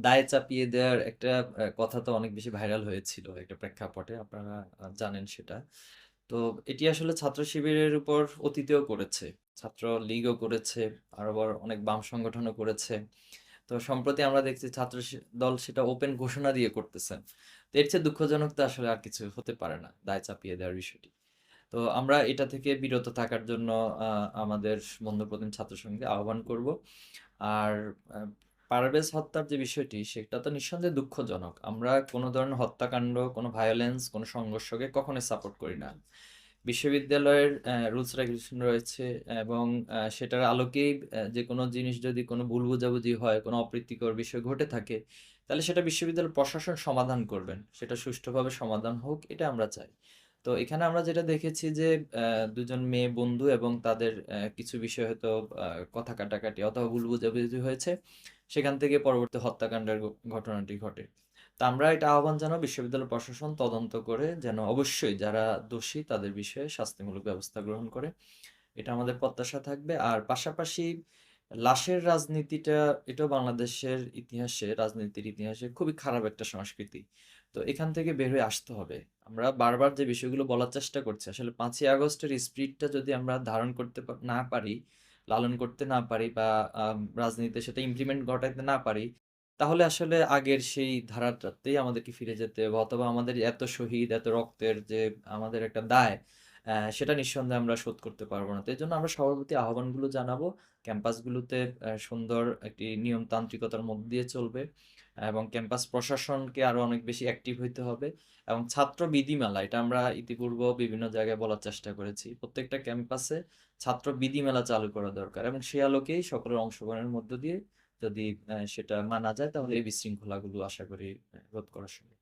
দায় চাপিয়ে দেওয়ার একটা কথা তো অনেক বেশি ভাইরাল হয়েছিল একটা প্রেক্ষাপটে, আপনারা জানেন সেটা। তো এটি আসলে ছাত্র শিবিরের উপর অতীতেও করেছে, ছাত্র লীগও করেছে, আর আবার অনেক বাম সংগঠনও করেছে। তো সম্প্রতি আমরা দেখছি ছাত্র দল সেটা ওপেন ঘোষণা দিয়ে করতেছেন। তো এর চেয়ে দুঃখজনক তো আসলে আর কিছু হতে পারে না, দায় চাপিয়ে দেওয়ার বিষয়টি। তো আমরা এটা থেকে বিরত থাকার জন্য আমাদের বন্ধুপ্রতিম ছাত্র সংঘকে আহ্বান করব। আর আহ, পারভেজ হত্যার যে বিষয়টি সেটা তো নিঃসন্দেহে দুঃখজনক। আমরা কোনো ধরনের হত্যাকাণ্ড, কোনো ভায়োলেন্স, কোনো সংঘর্ষকে কখনোই সাপোর্ট করি না। বিশ্ববিদ্যালয়ের রুলস রেগুলেশন রয়েছে, এবং সেটার আলোকেই যে কোনো জিনিস যদি কোনো ভুল বোঝাবুঝি হয়, কোনো অপ্রীতিকর বিষয় ঘটে থাকে, তাহলে সেটা বিশ্ববিদ্যালয় প্রশাসন সমাধান করবেন, সেটা সুষ্ঠুভাবে সমাধান হোক, এটা আমরা চাই। তো এখানে আমরা যেটা দেখেছি যে দুজন মেয়ে বন্ধু এবং তাদের কিছু বিষয় হয়তো কথা কাটাকাটি অথবা ভুল বোঝাবুঝি হয়েছে, সেখান থেকে পরবর্তী হত্যাকাণ্ডের ঘটনাটি ঘটে। তা আমরা এটা আহ্বান জানাবো বিশ্ববিদ্যালয় প্রশাসন তদন্ত করে যেন অবশ্যই যারা দোষী তাদের বিষয়ে শাস্তিমূলক ব্যবস্থা গ্রহণ করে, এটা আমাদের প্রত্যাশা থাকবে। আর পাশাপাশি লাশের রাজনীতিটা, এটাও বাংলাদেশের ইতিহাসে, রাজনীতির ইতিহাসে খুবই খারাপ একটা সংস্কৃতি। তো এখান থেকে বের হয়ে আসতে হবে। আমরা বারবার যে বিষয়গুলো বলার চেষ্টা করছি, আসলে 5ই আগস্টের স্পিরিটটা যদি আমরা ধারণ করতে না পারি, লালন করতে না পারি, বা রাজনীতিতে সেটা ইমপ্লিমেন্ট ঘটাতে না পারি, তাহলে আসলে আগের সেই ধারাটাতেই আমাদেরকে ফিরে যেতে হবে, অথবা আমাদের এত শহীদ, এত রক্তের যে আমাদের একটা দায়, সেটা নিঃসন্দেহে আমরা শোধ করতে পারবো না। তো এই জন্য আমরা সবার প্রতি আহ্বানগুলো জানাবো, ক্যাম্পাসগুলোতে সুন্দর একটি নিয়মতান্ত্রিকতার মধ্য দিয়ে চলবে, এবং ক্যাম্পাস প্রশাসনকে আরো অনেক বেশি অ্যাক্টিভ হইতে হবে। এবং ছাত্র বিধিমালা, এটা আমরা ইতিপূর্বে বিভিন্ন জায়গায় বলার চেষ্টা করেছি, প্রত্যেকটা ক্যাম্পাসে ছাত্র বিধিমেলা চালু করা দরকার, এবং সে আলোকেই সকলের অংশগ্রহণের মধ্য দিয়ে যদি সেটা মানা যায়, তাহলে এই বিশৃঙ্খলাগুলো আশা করি রোধ করা সম্ভব।